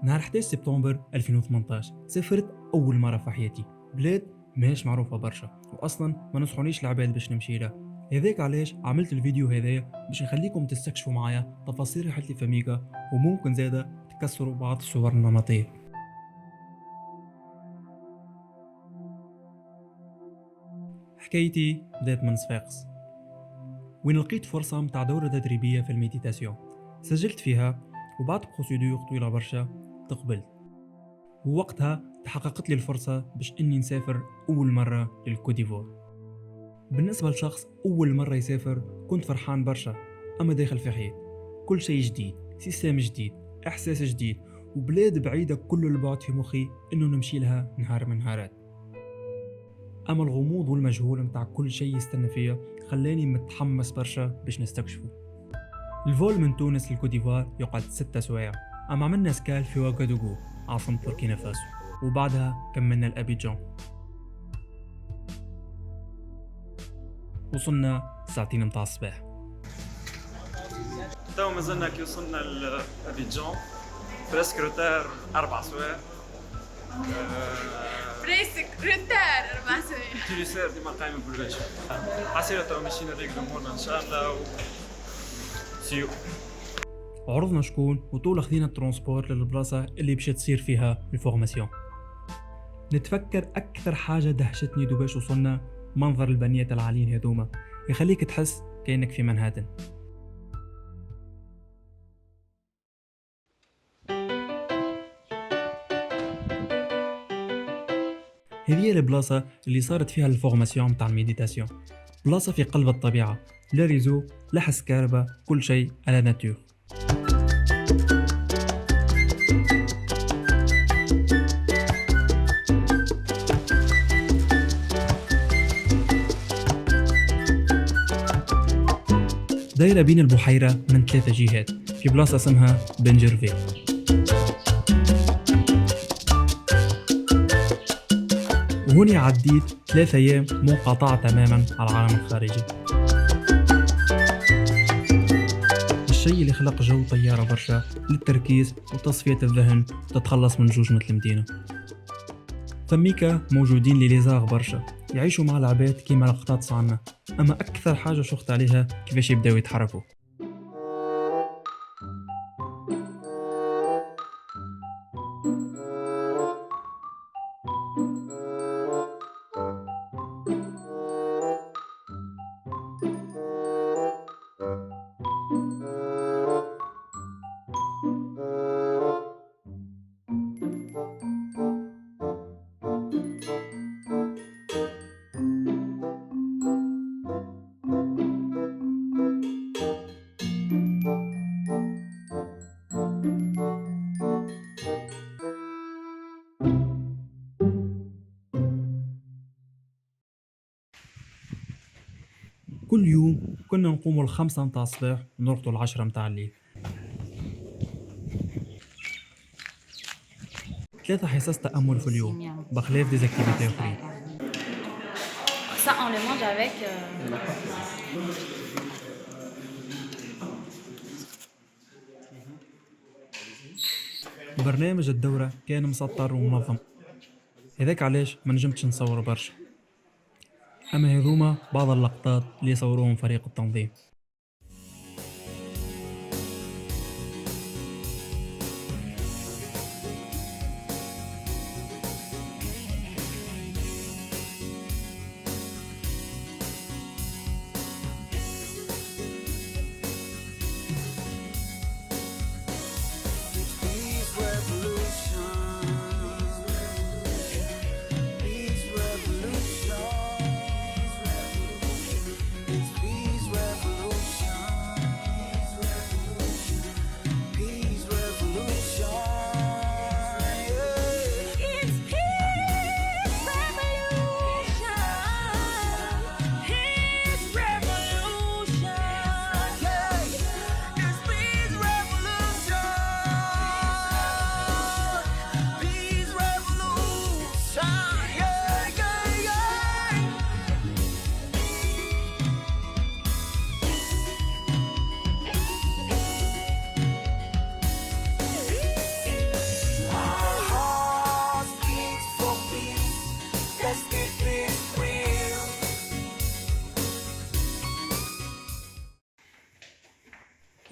نهار 11 سبتمبر 2018 سافرت أول مرة في حياتي بلاد ماهيش معروفة برشا، وأصلا ما نصحونيش العباد باش نمشي لها. هذاك علاش عملت الفيديو هذايا باش نخليكم تستكشفوا معايا تفاصيل رحلتي في أمريكا، وممكن زادة تكسروا بعض الصور النمطية. حكايتي بدات من صفاقس، وين لقيت فرصة متاع دورة تدريبية في الميديتاسيون. سجلت فيها وبعد بروسيدور طويلة برشا تقبلت، ووقتها تحققت لي الفرصة باش إني نسافر أول مرة للكوديفور. بالنسبة لشخص أول مرة يسافر كنت فرحان برشا، أما داخل في حياة كل شيء جديد، سيستم جديد، إحساس جديد، وبلاد بعيدة كل البعد في مخي إنه نمشي لها نهار من نهارات. أما الغموض والمجهول متاع كل شيء يستنى فيا خلاني متحمس برشا باش نستكشفه. الفول من تونس للكوديفوار يقعد 6 سوايع، أما عملنا سكال في واغادوغو عاصمة بوركينا فاسو، وبعدها كملنا لأبيجان. وصلنا 2 متاع الصباح. تو مازلنا كي وصلنا لأبيجان بريسك روتار 4 سوايع. بريسك روتار 4 سوايع. تيليسير ديما قايمة بالواجب. حسينا تو ماشيين هذيك أمورنا إن شاء الله سيو. عرضنا شكون وطول خذينا الترونسبور للبلاصة اللي باش تصير فيها الفورماسيون. نتفكر أكثر حاجة دهشتني دوباش وصلنا منظر البنيات العاليين هذوما، يخليك تحس كأنك في منهاتن. هذه هي البلاصة اللي صارت فيها الفورماسيون متاع الميديتاسيون، بلاصة في قلب الطبيعة، لا ريزو لا حس كهرباء، كل شيء على ناتور. دايرة بين البحيرة من 3 جهات في بلاصة اسمها بنجرفيل. وهوني عديت 3 أيام منقطعة تماما على العالم الخارجي. الشيء اللي خلق جو طيارة برشا للتركيز وتصفية الذهن وتتخلص من جوجمة المدينة. فميكا موجودين لي ليزاغ برشا يعيشوا مع العباد كيما القطاط عنا، أما أكثر حاجة شخت عليها كيفاش يبداو يتحركوا. كل يوم كنا نقوم 5 متاع الصباح ونرقدوا 10 متاع الليل. 3 حصص تأمل في اليوم بخلاف ديزاكتيفيتي أخرين. Ça on le mange avec برنامج الدورة كان مسطر ومنظم، هذاك علاش ما نجمتش نصور برشا، أما هذوما بعض اللقطات اللي صوروهم فريق التنظيم. Let's get real.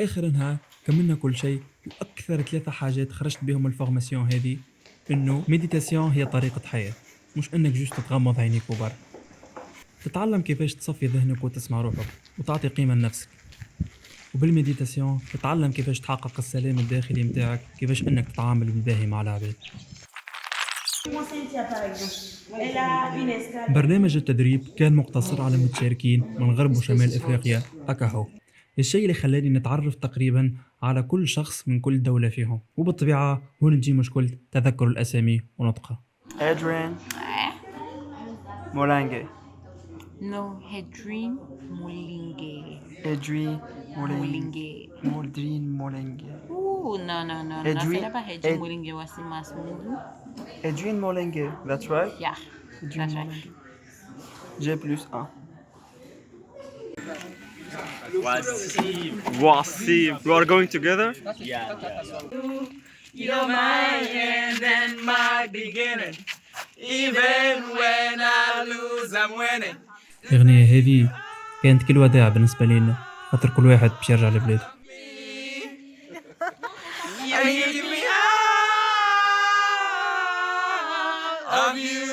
اخرها كملنا كل شيء، واكثر 3 حاجات خرجت بهم من الفورماسيون هذه انه ميديتاسيون هي طريقه حياه، مش انك جوست تغمض عينيك وبر. تتعلم كيفاش تصفي ذهنك وتسمع روحك وتعطي قيمه لنفسك، وبالميديتاسيون تتعلم كيفاش تحقق السلام الداخلي متاعك، كيفاش انك تتعامل بالباهي مع العباد. برنامج التدريب كان مقتصر على متشاركين من غرب وشمال افريقيا هكاهو، الشيء اللي خلاني نتعرف تقريبا على كل شخص من كل دولة فيهم، وبالطبيعة هون نجي مشكلة تذكر الأسامي ونطقها. Adrian Molangue. No, Hedrin Molingue. Adrian Molingue. Moldrin Molangue. Ooh, no. Hedrin- Nasema Hedrin Ed- Molingue wasi masmudu. Adrian Molangue, that's right? Yeah, Adrian that's right. Molangue. J+1. Wasif. We are going together? You're my end and my beginning. Even when I lose, I'm winning. الأغنية هذه كانت كل وداع بالنسبة لنا، خاطر كل واحد باش يرجع لبلاده. And you give me all of you.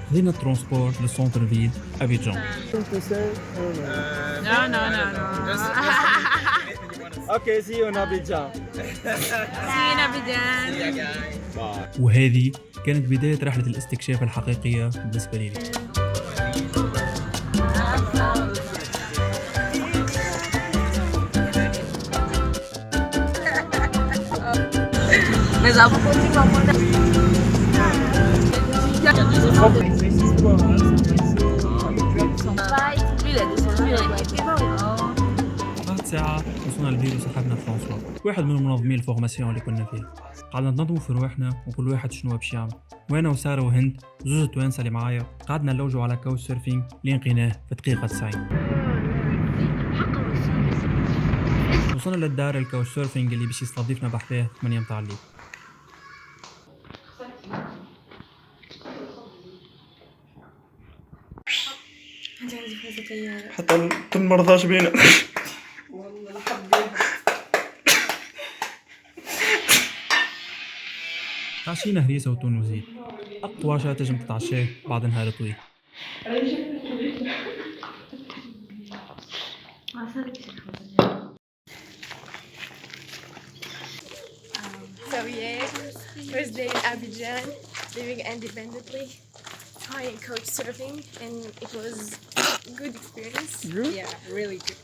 خذينا الترونسبور للسونتر فيل أبيجان. No. Okay, see you in Abidjan. See you in Abidjan. وهذه كانت بداية رحلة الاستكشاف الحقيقية بالنسبة لي. Mas eu vou continuar. Vai, بعد ساعة وصلنا لبيرو صاحبنا فرانسوا، واحد من منظمين الفورماسيون اللي كنا فيه. قعدنا ننظموا في رواحنا وكل واحد شنو باش يعمل، وانا وسارة وهند زوج توانسة اللي معايا قعدنا نلوجوا على كاوتش سيرفينج اللي لقيناه في دقيقة 90. وصلنا للدار الكاوتش سيرفينج اللي باش يستضيفنا بحثاه 8 متاع الليل. حتى المرضاش بينا. تعشينا هريسة وتون وزيت، أقوى عشاء تنجم تتعشاه بعد نهار طويل. So yeah, first day in Abidjan, living independently, trying coach surfing, and it was a good experience. Yeah, really good.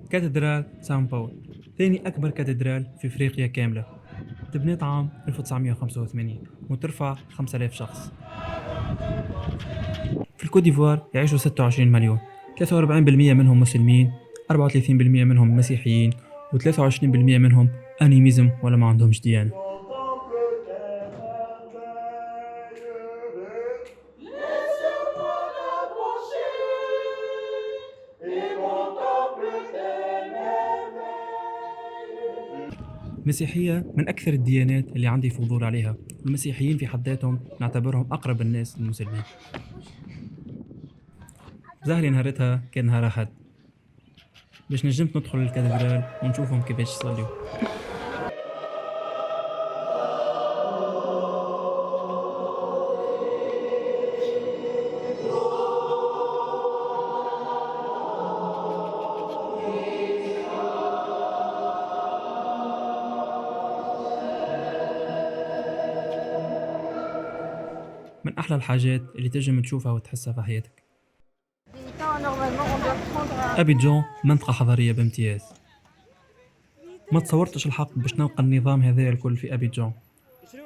كاتدرال سان باول ثاني أكبر كاتدرال في إفريقيا كاملة، تبنيت عام 1985 وترفع 5000 شخص. في الكوت ديفوار يعيشوا 26 مليون، 43% منهم مسلمين، 34% منهم مسيحيين، و23% منهم أنيميزم ولا ما عندهمش ديانة. المسيحية من أكثر الديانات اللي عندي فضول عليها، والمسيحيين في حد ذاتهم نعتبرهم أقرب الناس للمسلمين. زهري نهارتها كان نهار أحد، باش نجمت ندخل الكاتدرال ونشوفهم كيفاش يصليوا. من أحلى الحاجات اللي تنجم تشوفها وتحسها في حياتك. أبيجان منطقة حضارية بامتياز، ما تصورتش الحق باش نلقى النظام هذا الكل في أبيجان،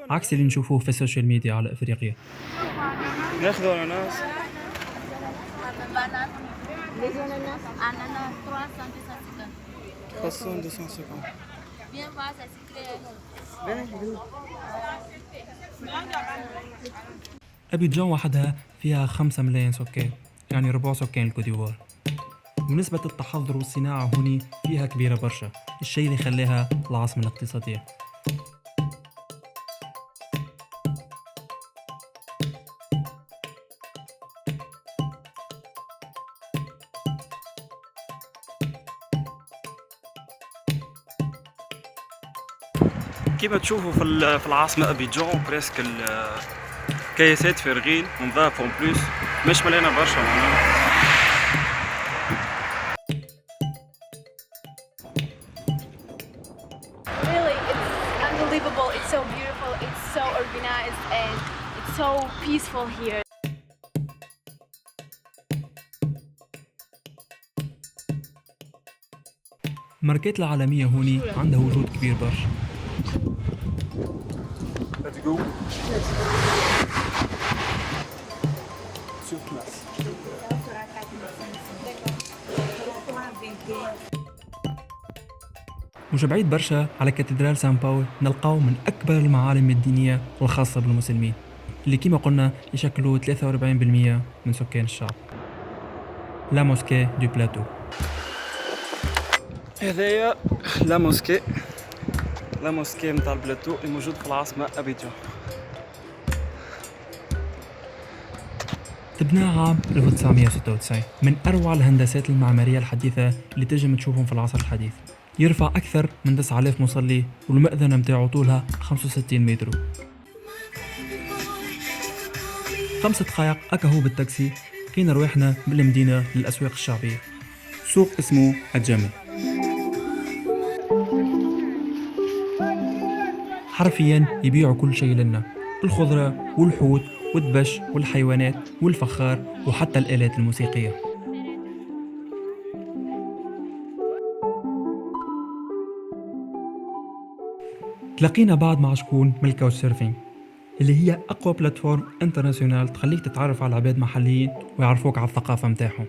عكس اللي نشوفوه في السوشيال ميديا على إفريقيا. ناخذوا اناناس. Les ananas, ananas 350. 350. Viens voir, ça s'éclaire. أبيجان وحدها فيها 5 ملايين سكان، يعني ربع سكان الكوديفوار، ونسبة التحضر والصناعة هوني فيها كبيرة برشا، الشيء اللي خلاها العاصمة الاقتصادية. كيما تشوفوا في العاصمة أبيجان بريسك الكياسات فارغين ونضاف اون بلوس مش مليانة برشا معناها. Really, it's unbelievable. It's so beautiful. It's so organized and it's so peaceful here. الماركات العالمية هوني عندها وجود كبير برشا. مش بعيد برشا على كاتدرال سان باول نلقاو من أكبر المعالم الدينية الخاصة بالمسلمين اللي كما قلنا يشكلوا 43% من سكان الشعب. لا موسكي دو بلاتو. هذايا لا موسكي متاع البلاتو اللي موجود في العاصمة أبيجان. تبنى عام 1996 من أروع الهندسات المعمارية الحديثة اللي تجم تشوفهم في العصر الحديث. يرفع أكثر من 9000 مصلي والمأذنة متاعه طولها 65 متر. 5 دقائق أكهو بالتاكسي كينا روحنا من المدينة للأسواق الشعبية. سوق اسمه الجمل، حرفيا يبيعوا كل شيء لنا، الخضرة والحوت والدبش والحيوانات والفخار وحتى الآلات الموسيقية. تلاقينا بعد مع شكون من الكاوتش سيرفينج اللي هي أقوى بلاتفورم انترناسيونال تخليك تتعرف على عباد محليين ويعرفوك على الثقافة متاعهم.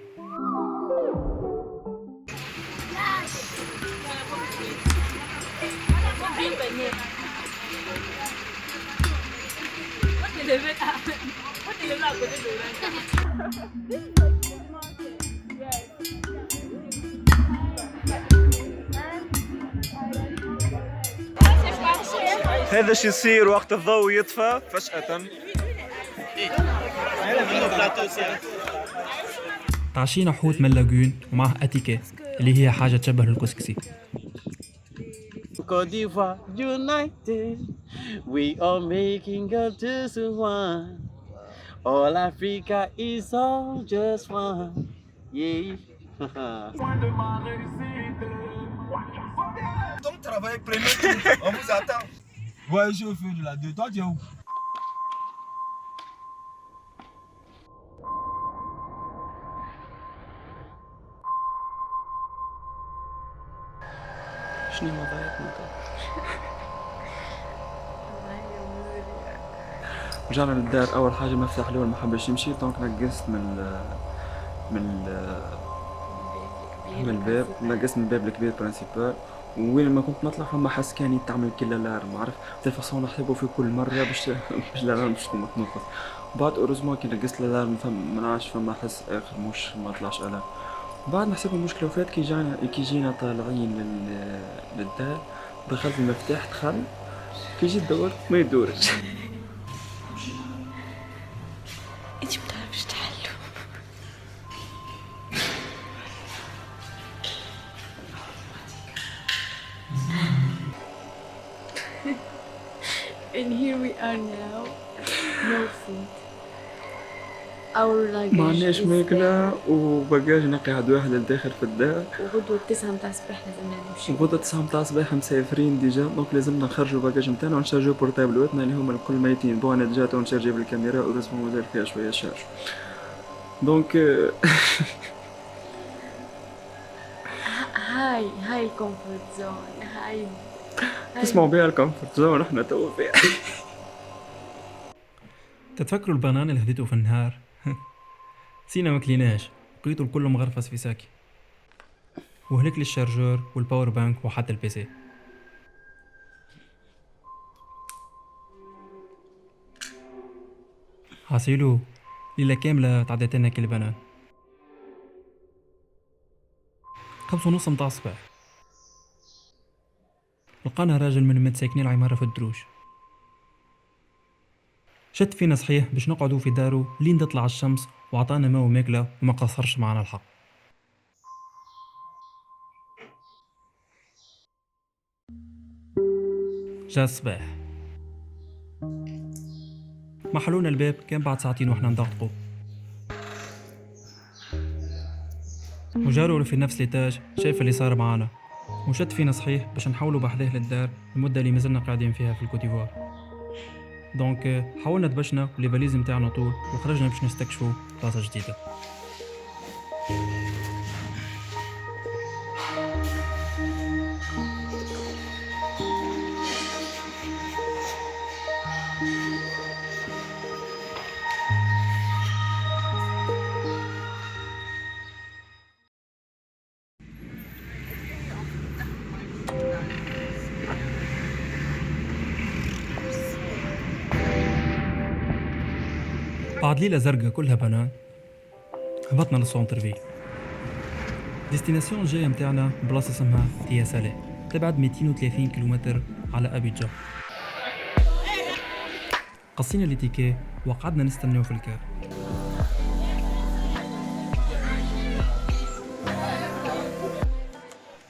هذا شي يصير وقت الضوء يطفى فجأة. تعشينا حوت من لاجون ومعه أتيكي اللي هي حاجة تشبه الكسكسي. Côte d'Ivoire united, we are making up just one. All Africa is all just one. Yeah. Donc travail, prenez tout, on vous attend. Ouais, je suis venu là, de toi tu es où? شنو وضعيتنا؟ رجعنا للدار. اول حاجه مفتاح الاول ما حبش يمشي، دونك نقصت من الباب، نقصت من الباب الكبير برينسيبال. وين ما كنت نطلع فما حس كان يتعمل كل الارم، عارف الفاصون نحسبه في كل مره باش الارم باش تنقص. بعد اوروزمون كي نقصت الارم ما نعرفش فما حس اخر مش ما طلعش الارم. بعد نحسب المشكله وفات كي جينا طالعين للدار، دخلت المفتاح دخل كي جيت دورت ما يدورش. انت متعرفش تحلو. And here we are now. No food. Our luggage ما عندناش is ماكله وباجاج نقعد واحد لداخل في الدار. وغدوة 9 متاع الصباح لازمنا نمشي. وغدا 9 متاع الصباح مسافرين ديجا، دونك لازمنا نخرجوا الباجاج نتاعنا ونشارجوا بورتابلواتنا اللي هما الكل ميتين. بون انا ديجا تو نشارجي بالكاميرا ورسمو مازال فيها شويه شارج. دونك هاي الكومفورت زون. هاي تسمعوا بها الكومفورت زون احنا تو فيها. تتفكروا البنان اللي خديته في النهار؟ سينا ما كليناش، لقيته الكل مغرفص في ساكي، وهلك لي الشارجور والباور بانك وحتى البيسي. حاصلو ليلة كاملة تعديت لنا كل بنان. 5:30 متاع الصباح لقانا راجل من متساكنين العمارة في الدروج، شد فينا صحيح باش نقعدوا في دارو لين تطلع الشمس، وعطانا ما وماكلة وما قصرش معنا الحق. جا الصباح محلونا الباب كان بعد ساعتين واحنا ندققوا، وجارو في نفس ليتاج شايف اللي صار معانا وشد فينا صحيح باش نحولوا بحذاه للدار المدة اللي مازلنا قاعدين فيها في الكوتيفوار. دونك حاولنا دبشنا ولي فاليز متاعنا طول وخرجنا باش نستكشفوا بلاصة جديدة. بعد ليلة زرقاء كلها بنان هبطنا للسونتر فيل. ديستيناسيون الجاية متاعنا بلاصة اسمها تياسالي، تبعد 230 كيلومتر على أبيجان. قصينا الاتيكي وقعدنا نستناو في الكار.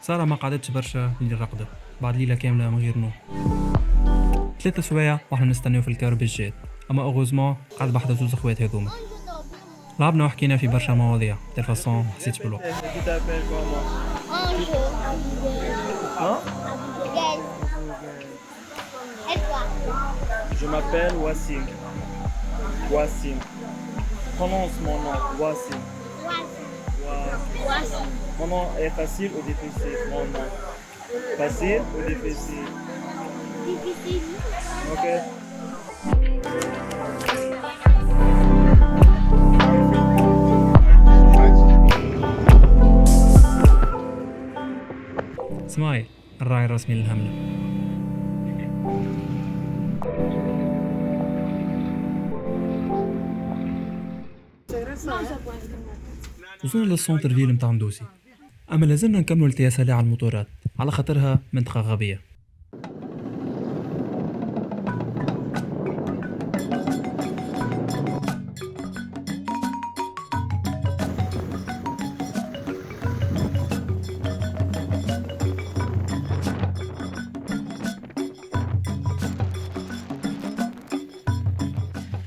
سارة ما قعدتش برشا للرقدة بعد ليلة كاملة من غير نوم. 3 سوايع واحنا نستناو في الكار بالجاد، اما اوغوزمون قعد بحدا زوز اخوات هذوما. لعبنا وحكينا في برشا مواضيع تلفاسون ما حسيتش بالوقت. Je m'appelle Wassim. Wassim. Prononce mon nom. Wassim. Wassim. Mon nom est facile ou difficile? Mon nom. Facile ou difficile? Difficile. Ok. اسمعي الراعي الرسمي للهملة. وصلنا للسونتر فيل متاع ندوسي، اما لازلنا نكملوا التياسالي على الموتورات على خاطرها منطقة غبية.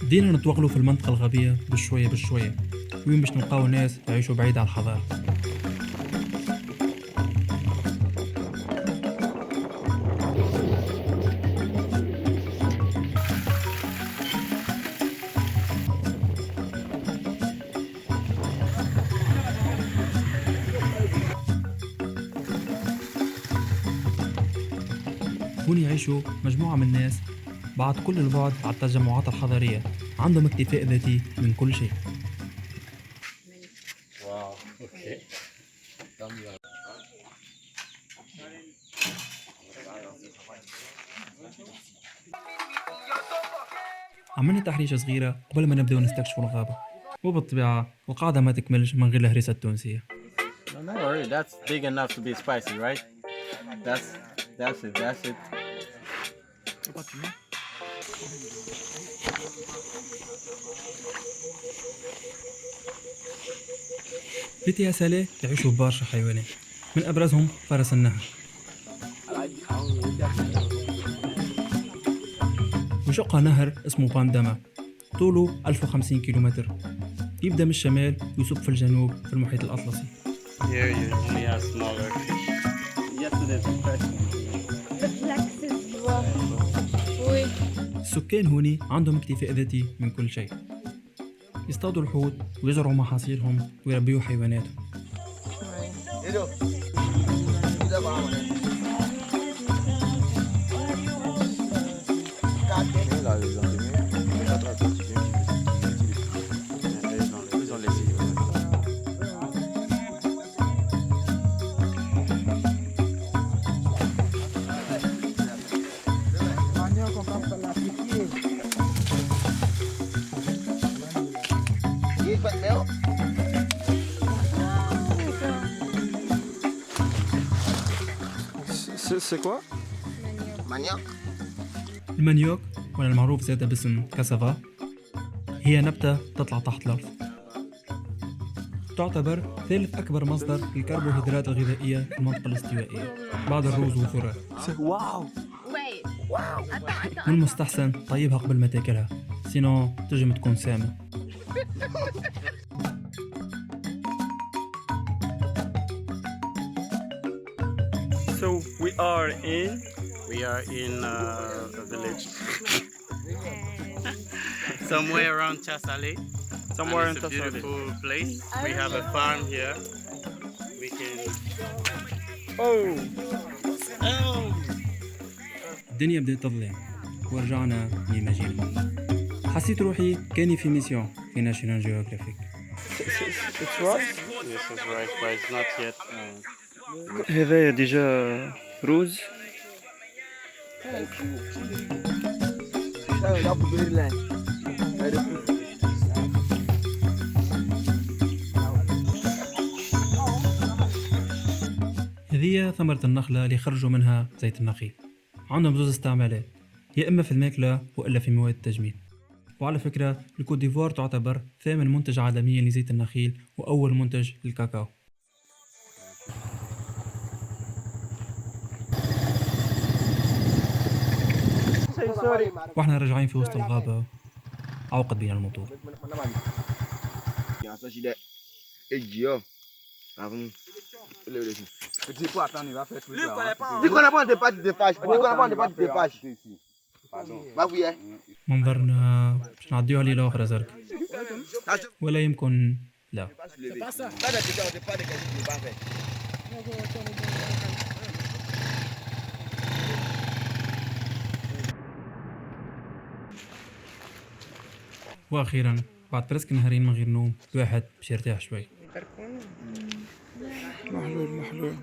بدينا نتوغلوا في المنطقة الغبية بشوية بشوية، وين باش نلقاو ناس يعيشوا بعيد على الحضارة. هون يعيشوا مجموعة من الناس بعد كل البعد على التجمعات الحضارية، عندهم اكتفاء ذاتي من كل شيء. واو اوكي. عملنا تحريشة صغيرة قبل ما نبدأ نستكشفوا الغابة، وبالطبيعة القاعدة ما تكملش من غير الهريسة التونسية. No worry, that's big enough to be spicy, right? That's it. في تياسالي يعيشوا برشا حيوانات، من أبرزهم فرس النهر. وشقها نهر اسمه بانداما، طوله 1050 كيلومتر، يبدأ من الشمال ويصب في الجنوب في المحيط الأطلسي. Here you usually have smaller fish. Yesterday's impression. السكان هوني عندهم اكتفاء ذاتي من كل شيء، يصطادوا الحوت ويزرعوا محاصيلهم ويربيوا حيواناتهم. c'est quoi? Manioc. المانيوك ولا المعروف زيادة باسم كاسافا هي نبتة تطلع تحت الأرض. تعتبر ثالث أكبر مصدر للكربوهيدرات الغذائية في المنطقة الاستوائية بعد الرز والذرة. واو. Wait. من المستحسن طيبها قبل ما تاكلها، سينو تجم تكون سامة. So we are in We are in a village. Somewhere around Chasale. somewhere in It's a Tassali. beautiful place. We have a farm here. We can. Oh. Oh! الدنيا بدأت تظلم ورجعنا مما جينا. حسيت روحي كاني في ميسيون في ناشونال جيوغرافيك. It's right. This is right, but it's not yet. هذايا ديجا روز. هذه ثمرة النخلة اللي خرجوا منها زيت النخيل. عندهم زوز استعمالات، يا إما في الماكلة وإلا في مواد التجميل. وعلى فكرة الكوت ديفوار تعتبر ثامن منتج عالميا لزيت النخيل وأول منتج للكاكاو. واحنا راجعين في وسط الغابة عوقد بينا الموتور. منظرنا باش نعديوها ليلة أخرى زرق، ولا يمكن لا. وأخيرا بعد برسك نهارين من غير نوم الواحد باش يرتاح شوي. محلول.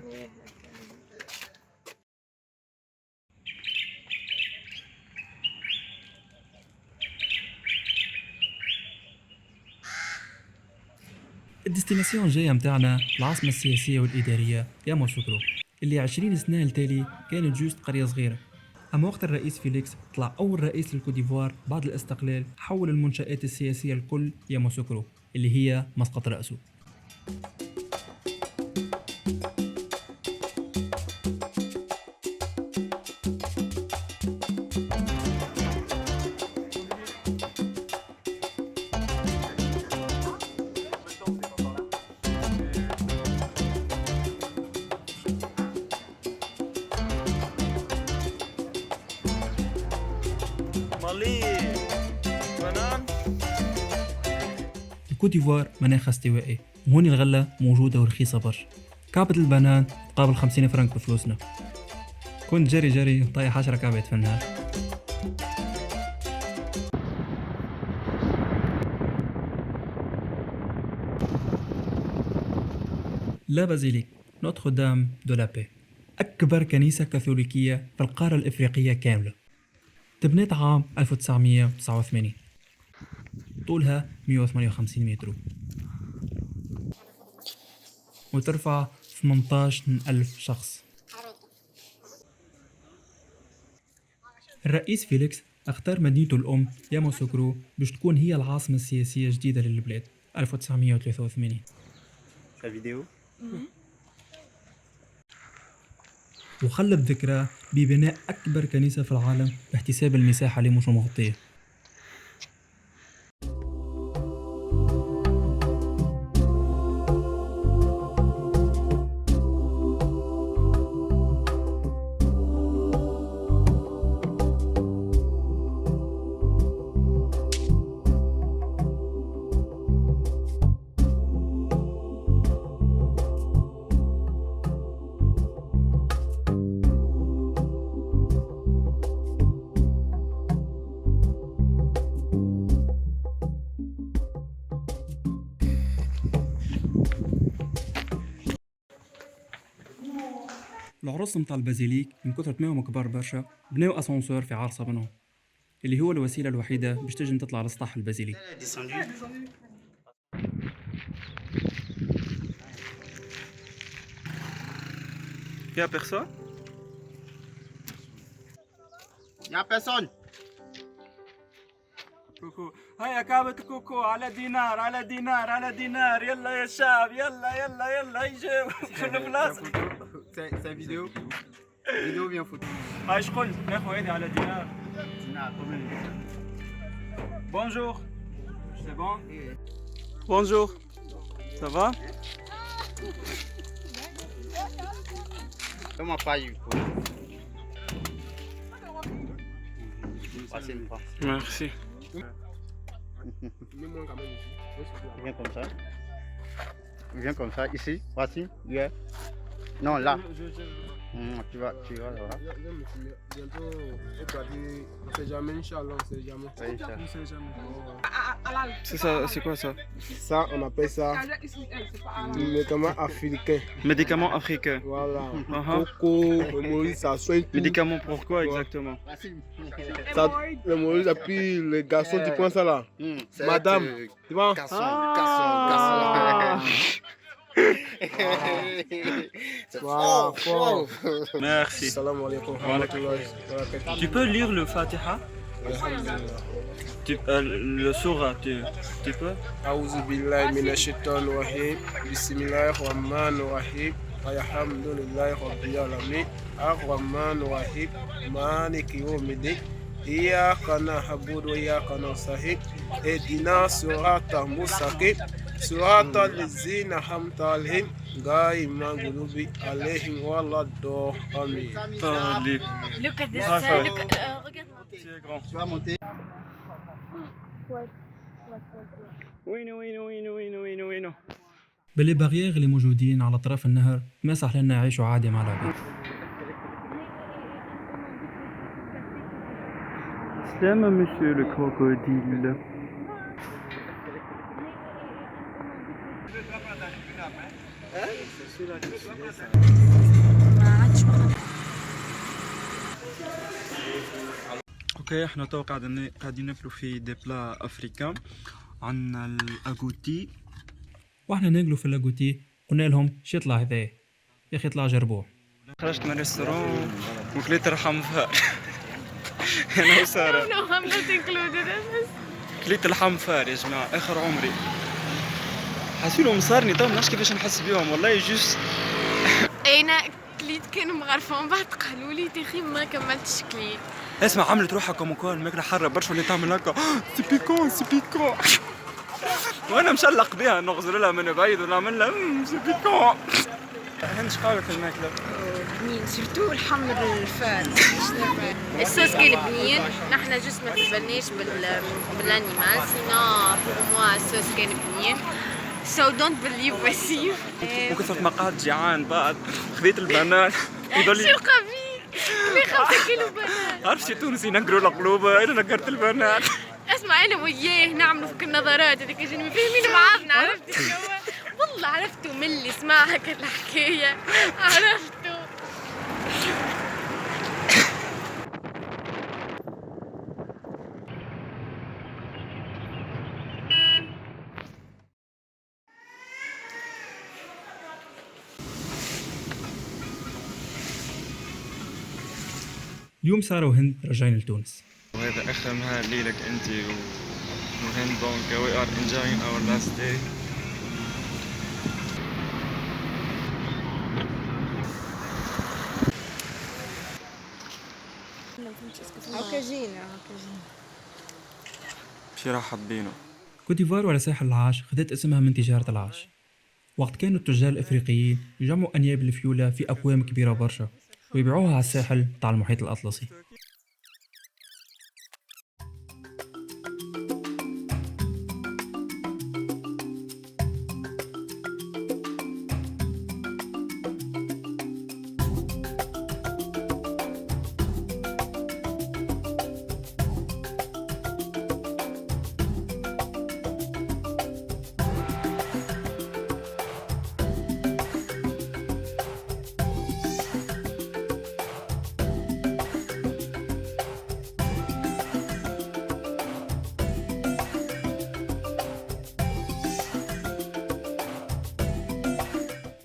الديستيناسيون الجاية متاعنا العاصمة السياسية والإدارية ياموسوكرو، اللي 20 سنة التالي كانت جوست قرية صغيرة. أما وقت الرئيس فيليكس طلع أول رئيس للكوديفوار بعد الاستقلال، حول المنشآت السياسية الكل ياموسوكرو اللي هي مسقط رأسه. الكوت ديفوار مناخ استوائي، وهون الغلة موجودة ورخيصة برشا. كعبة البنان تقابل 50 فرنك بفلوسنا. كنت جري طايح 10 كعبات في النهار. لا بازيليك نوتر دام دو لا بي، أكبر كنيسة كاثوليكية في القارة الإفريقية كاملة. تبنيت عام 1989، طولها 158 متر وترفع 18,000 شخص. الرئيس فيليكس اختار مدينته الأم ياموسوكرو باش تكون هي العاصمة السياسية الجديدة للبلاد 1983. وخلد ذكرى ببناء أكبر كنيسة في العالم باحتساب المساحة اللي مش مغطية. العروس متاع البازيليك من كثرة ما هم كبار برشا بناو اسانسور في عارصة بنهم، اللي هو الوسيلة الوحيدة باش تجم تطلع لسطح البازيليك. Y'a personne? Y'a personne. كوكو هيا كعبة كوكو على دينار على دينار على دينار يلا يا شعب يلا يلا يلا يجيو كل بلاصة. C'est vidéo. Vidéo bien photo. هاي شقول ناخذ هيدي على دينار. Bonjour. C'est bon? Bonjour. Ça va? Fais-moi pas une photo. Passez une fois. Merci. Viens comme ça. Viens comme ça, ici. Voici. Yeah. Non, là. Tu vas là. Bientôt, on sait jamais, Inch'Allah, on sait jamais. Oui, Inch'Allah. C'est ça, c'est quoi ça? Ça, on appelle ça médicament africain. Médicament africain. Voilà. Uh-huh. Coco, l'hémorroïde, ça soigne tout. Médicament pour quoi exactement? Ça, l'hémorroïde, et puis les garçons, tu prends ça là. Madame, tu vois? Wow, fort. Merci. Salam alaikum. Tu peux lire le Fatiha? Le Surah, tu peux? أعوذ بالله من الشيطان الرجيم بسم الله الرحمن الرحيم الحمد لله رب العالمين الرحمن الرحيم مالك يوم الدين إياك نعبد وإياك نستعين اهدنا الصراط المستقيم صراط الذين أنعمت عليهم غير المغضوب عليهم ولا الضالين آمين. Look at this. High Look. Regarde-moi. Tu vas monter. وينو. باللي باريير اللي موجودين على طرف النهر ما سمح لنا نعيشوا عادي مع العباد. سلامة monsieur le crocodile. اوكي احنا تو قاعدين ناكلوا في دي بلا افريكان. عندنا الاغوتي. واحنا ناكلوا في اللاغوتي قلنا لهم شي يطلع هذا يا اخي طلع جربوه. خرجت من الريستورون وكليت رحم فار. انا وساره No, I'm not included in this. كليت اللحم فار يا جماعه اخر عمري. حاسيلهم صارني تو منعرفش كيفاش نحس بيهم والله جوست. أنا كليت كانوا مغرفون بعد قالوا لي تخي ما كملتش كليت. اسمع عملت روحها كوموكول الماكله حاره برشا اللي تعمل هكا سي بيكون سي بيكون. وانا مشلق بها نغزر لها من بعيد ونعمل لها سي بيكون. هند شقالك الماكله؟ بنين سيرتو الحمر الفار. الصوص كان بنين، نحنا جوست ما تبناش بالانيمال، سينو بور موا الصوص كان بنين. So don't believe وسيم. وكثرت ما قعدت جيعان بعد خذيت البنان يضل شو القبيل؟ لي 5 كيلو بنان. عرفت شي تونسي ينقروا القلوبه انا نقرت البنان. اسمع انا وياه نعملوا في النظرات هذيك جينا فاهمين بعضنا عرفتي شو والله عرفتوا من اللي سمع هكا الحكايه عرفتوا. اليوم سارة وهند رجعين لتونس. وهذا اخر نهار لي لك انت وهند دونك وي ار انجوينغ اور لاست داي. هكا جينا شي راح حبينه. كوت ديفوار ولا ساحل العاش خذت اسمها من تجارة العاش. وقت كانوا التجار الافريقيين يجمعوا انياب الفيولة في اكوام كبيرة برشا ويبيعوها على الساحل تاع المحيط الاطلسي.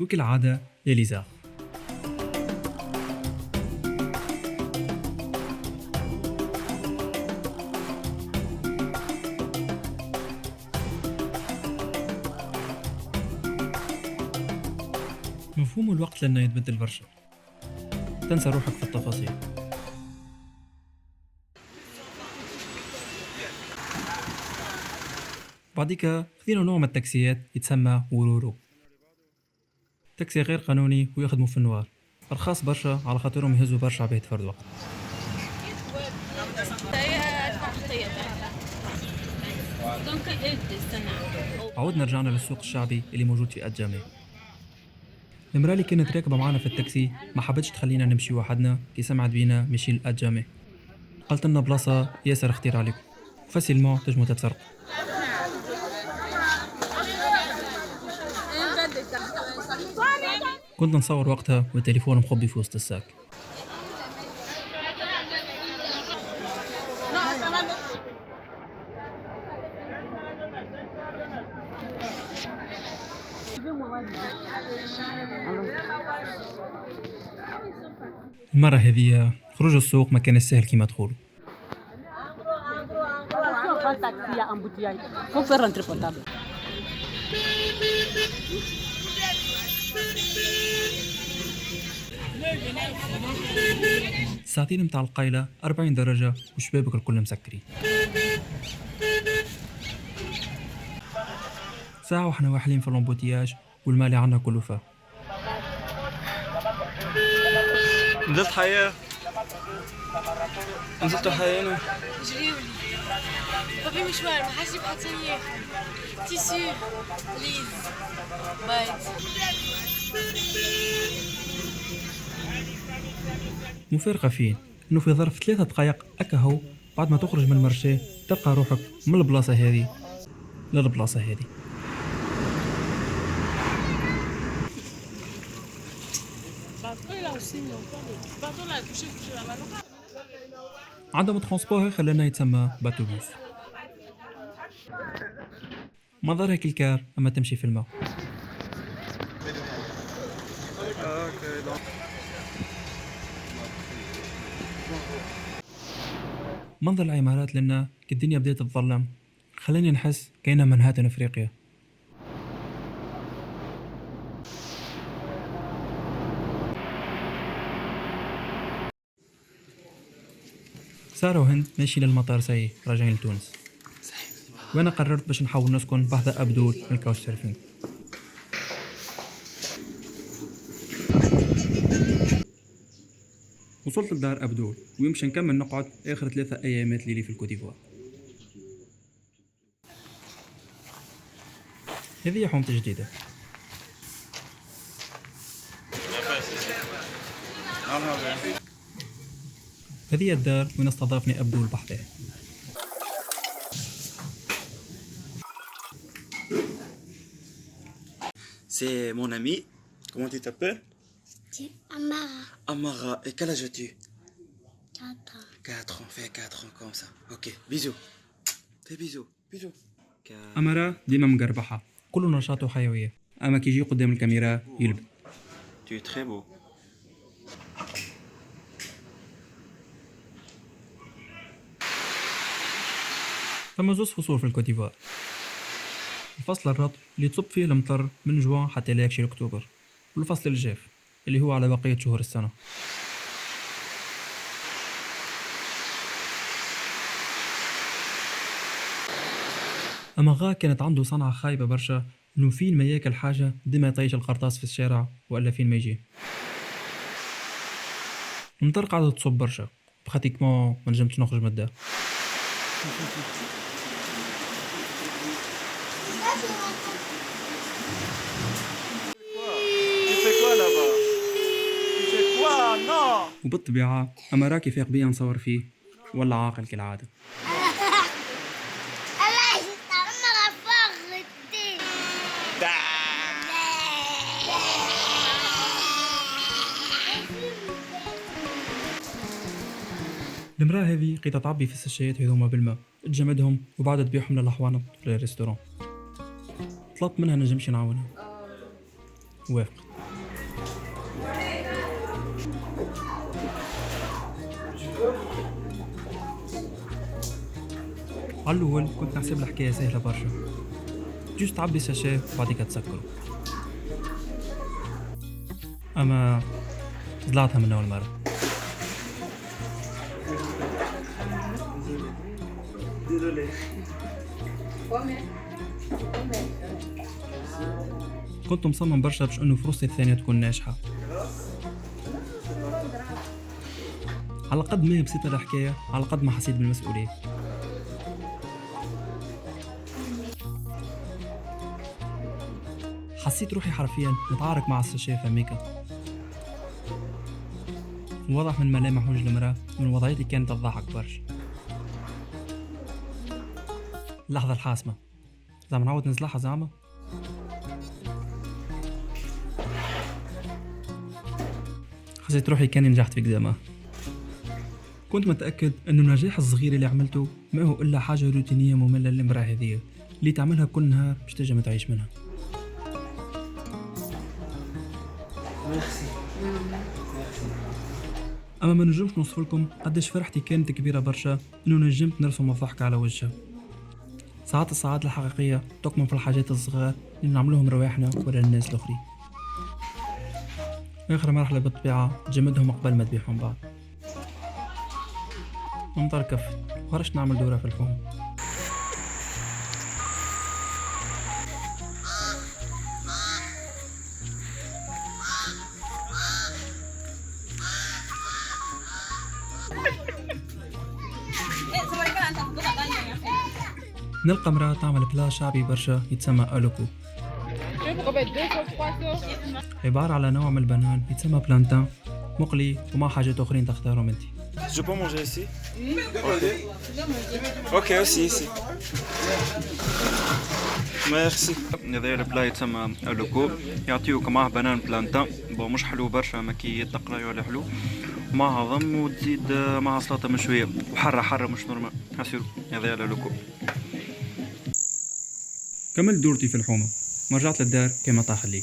وكالعادة ليليزا. مفهوم الوقت لنا يتبدل برشا، تنسى روحك في التفاصيل. بعديك خذينا نوع من التاكسيات يتسمى ورورو، تاكسي غير قانوني ويخدموا في النوار، رخاص برشا على خاطرهم يهزوا برشا عباد فرد وقت. عودنا رجعنا للسوق الشعبي اللي موجود في أدجامي. المرأة اللي كانت راكبة معنا في التاكسي ما حبتش تخلينا نمشي وحدنا كي سمعت بينا مشي لأدجامي، قالت لنا بلاصة ياسر اختير عليكم فاسيلمون تجمو تتسرقوا. كنت نصور وقتها والتليفون مخبي في وسط الساك. المرة هذه خروج السوق ما كان سهل كيما دخول. الساعتين متاع القايلة 40 درجة وشبابك الكل مسكرين. ساعة وحنا واحلين في الامبوتياج والمالي عنا كله فا. نزلت حياة، نزلت حياة. جريولي بابي مشوار ما حاجة بحطني تيسو بليز بايت. مفارقة فين انه في ظرف 3 دقائق اكهو بعد ما تخرج من المرشاه تلقى روحك من البلاصة هذه للبلاصة هذه. عدم ترونسبور خلانا يتسمى باتوبوس. منظرها كالكار اما تمشي في الماء. منظر العمارات لنا كالدنيا بدأت تظلم خلاني نحس كأنها منهاتن افريقيا. سارة وهند ماشي للمطار ساي راجعين لتونس، وانا قررت باش نحاول نسكن بحذا أبدول من الكاوتش سيرفينج. وصلت لدار أبدول ويمشي نكمل نقعد آخر 3 أيامات ليلي في الكوديفوار. هذه حومتي جديدة. هذه الدار وين استضافني أبدول بحذاه. C'est mon ami. Comment tu t'appelles? Amara. Amara. Et quel âge as-tu? 4 ans. 4 ans. Fais 4 ans comme ça. Ok. Bisous. Fais bisous. Bisous. أمارة ديما مقربحة، كل نشاط وحيوية، أما كي يجي قدام الكاميرا يلبد. Tu es très beau. ثم زوز فصول في الكوتيفوار. الفصل الرطب اللي تصب فيه المطر من جوان حتى لاكشي أكتوبر، والفصل الجاف اللي هو على بقية شهور السنة. أما غا كانت عنده صنعة خايبة برشا، إنه فين ما ياكل حاجة ديما يطيش القرطاس في الشارع ولا فين ما يجي. المطر قاعدة تصب برشا، براتيكمون ما نجمتش نخرج من الدار. وبالطبيعة أما راكي فيق بيا نصور فيه ولا عاقل كالعادة. المرأة هذه قيت تعبي في الساشيات هذوما بالماء تجمدهم وبعد تبيعهم للحوانط للريستوران. طلبت منها نجمش نعاونها، وافقت. على الأول كنت نحسب الحكاية سهلة برشا، جوز تعبي ساشيه وبعديك تسكره. أما طلعتها من أول مرة. كنت مصمم برشا باش انه فرصتي الثانية تكون ناجحة. على قد ما هي بسيطة الحكاية على قد ما حسيت بالمسؤولية. حسيت روحي حرفيا نتعارك مع السشافة ميكا. واضح من ملامح وجه المرأة من وضعيتي كانت تضحك برشا. اللحظة الحاسمة، زعما نعود نزلعها زعما. حسيت روحي كاني نجحت في قدامها. كنت متأكد انه النجاح الصغير اللي عملته ما هو الا حاجة روتينية مملة للمرأة هذه اللي تعملها كل نهار باش تنجم تعيش منها. اما ما نجمش نوصف لكم قداش فرحتي كانت كبيرة برشا انه نجمت نرسم الضحك على وجهها. ساعات السعادة الحقيقية تكمن في الحاجات الصغار اللي نعملوهم رواحنا ولا الناس الاخرين. اخر مرحلة بالطبيعة جمدهم قبل ما تبيعهم بعض. امطار كفت وخرجت نعمل دورة في الحوم. نلقى امرأة تعمل بلا شعبي برشا يتسمى ألوكو، عبارة على نوع من البنان يتسمى بلانتان مقلي ومع حاجات أخرين تختارهم انتي. Je peux manger ici? Ok, aussi ici. Merci. هذا البلا يتسمى ألوكو، يعطيوك معاه بنان بلانتان، بون مش حلو برشا ما كي يتقلاي ولا حلو، معها ضم وتزيد معها سلطة مشوية وحرة مش نورمال، هاسيرو هذا الألوكو. كملت دورتي في الحومة، ما رجعت للدار كما طاح لي.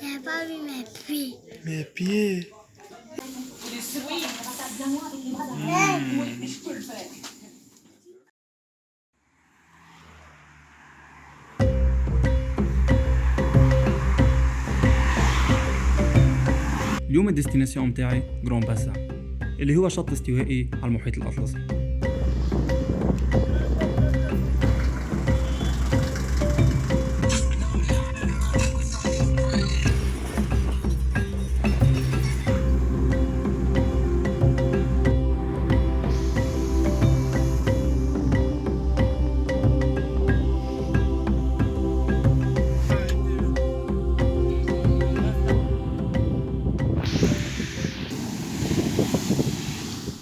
J'ai pas vu mes pieds. Mes pieds. اليوم الديستيناسيون متاعي غران باسا اللي هو شط استوائي على المحيط الأطلسي.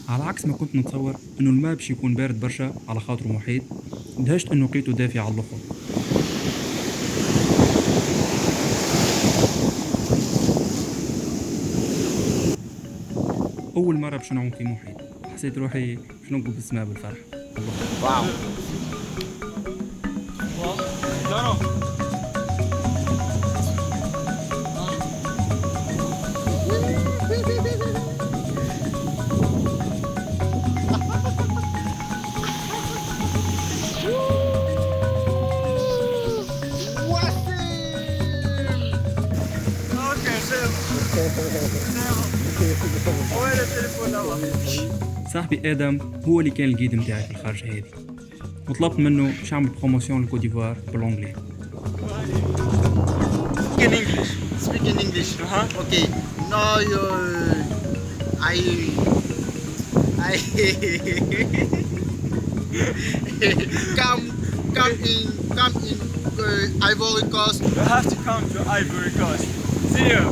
على عكس ما كنت نتصور انه الماء باش يكون بارد برشا على خاطره محيط، دهشت انه لقيته دافي على الاخر. اول مره باش نعوم في محيط حسيت روحي باش ننقب بالسماء بالفرح. واو. صاحبي ادم هو اللي كان الجيد متاعي في الخارجه هذه، وطلبت منه باش يعمل بروموسيون لكوت ديفوار بالانجلي. Speak in English. Speak in English. Okay. Now you, come in Ivory Coast. You have to come to Ivory Coast. See you.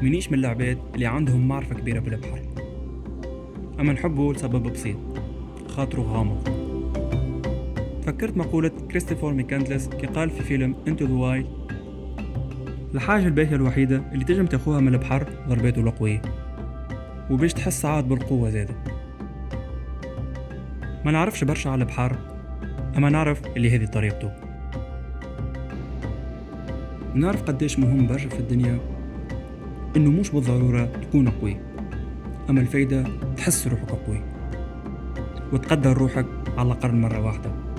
منيش من العباد اللي عندهم معرفة كبيرة بالبحر، أما نحبه لسبب بسيط، خاطره غامض. فكرت مقولة كريستوفر ميكاندلس كي قال في فيلم Into the Wild: الحاجة الباهية الوحيدة اللي تنجم تاخوها من البحر ضرباته القوية، وباش تحس عاد بالقوة زادة. ما نعرفش برشا على البحر، أما نعرف اللي هذه طريقته. نعرف قديش مهم برشا في الدنيا إنه مش بالضرورة تكون قوي، أما الفايدة تحس روحك قوي وتقدر روحك على الأقل مرة واحدة.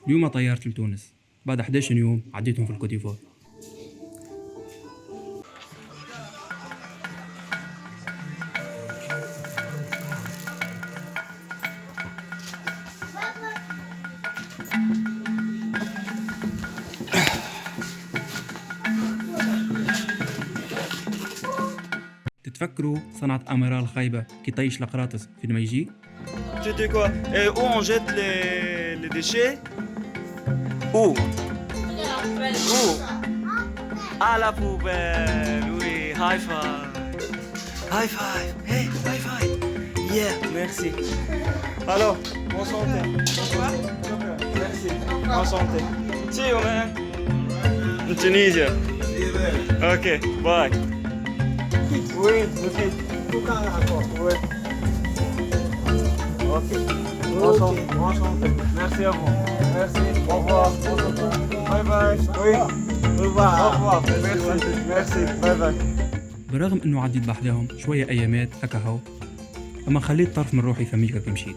اليوم طيرت لتونس بعد 11 يوم عديتهم في الكوتيفوار. تتفكروا صنعة أميرال خايبة كي طيش القراطس في الميجي؟ C'était quoi? Et où on jette les déchets? Où? Où? À la poubelle, oui, high five. High five, hey, high five. Yeah, merci. Alors, bonne santé. Merci, bonne santé. See you, man. In Tunisia. Ok, bye. Oui, ok. Oui. Ok. Enchanté. Merci à vous. Merci. Au revoir. Bye bye. Oui. Au revoir. Au revoir. Merci. Merci. Bye bye. برغم انه عديت بحداهم شوية ايامات هكا هو، اما خليت طرف من روحي في امريكا كي مشيت.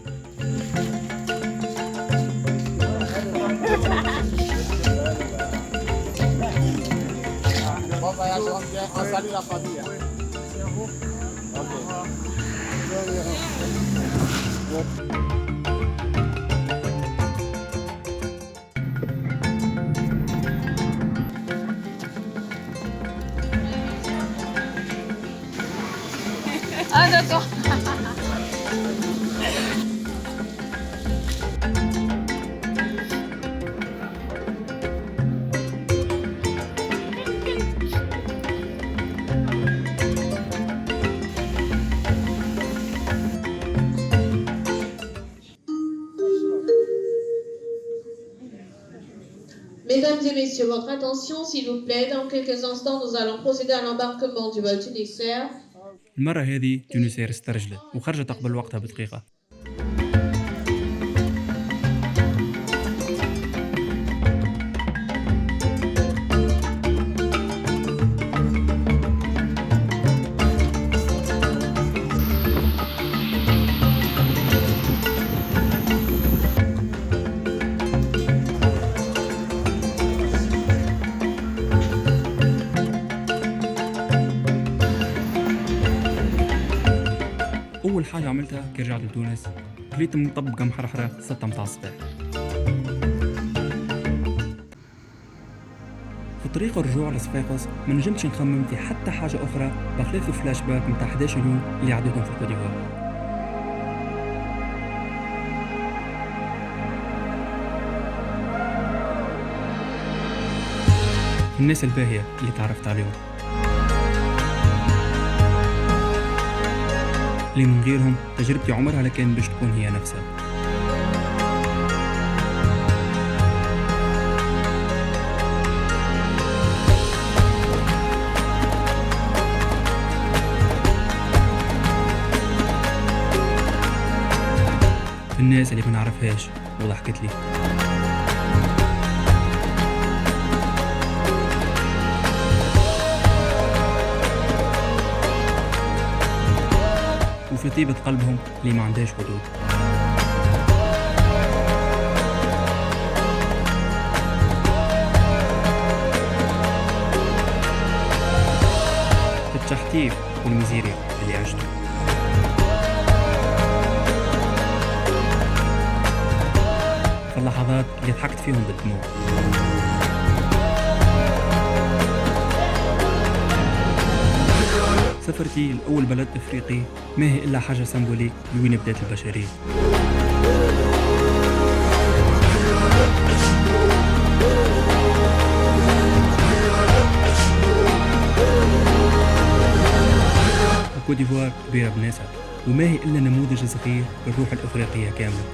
Ah d'accord. Mesdames et messieurs, votre attention s'il vous plaît. Dans quelques instants, nous allons procéder à l'embarquement du vol Tunisair. المرة هذه تونسير استرجلت وخرجت قبل وقتها بدقيقة. أول حاجة عملتها كي رجعت لتونس كليت مطبقة محرحرة 6 متاع الصباح. في طريق الرجوع لصفاقس ما نجمتش نخمم في حتى حاجة أخرى بخلاف الفلاش باك متاع 11 يوم اللي عديتهم في الكوتيفوار. الناس الباهية اللي تعرفت عليهم، اللي من غيرهم تجربتي عمرها لكان باش تكون هي نفسها. الناس اللي ما نعرفهاش وضحكت لي. وفي طيبة قلبهم اللي ما عندهاش حدود. التحتيف والمزيري اللي عشته. في اللحظات اللي ضحكت فيهم بالدموع. سفرتي لأول بلد إفريقي ما هي إلا حاجة سيمبوليك لوين بدات البشرية. كوت ديفوار كبيرة بناسها، وما هي إلا نموذج صغير للروح الإفريقية كاملة.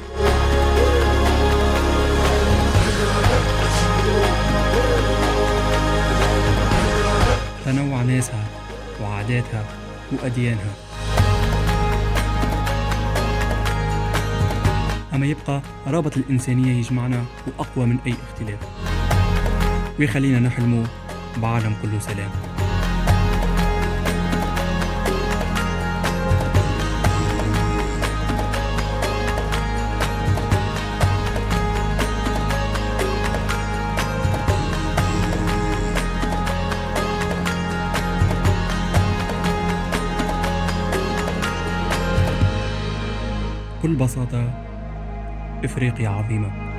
تنوع ناسها وعاداتها وأديانها، أما يبقى رابط الإنسانية يجمعنا وأقوى من أي اختلاف، ويخلينا نحلموا بعالم كله سلام. بكل بساطة إفريقيا عظيمة.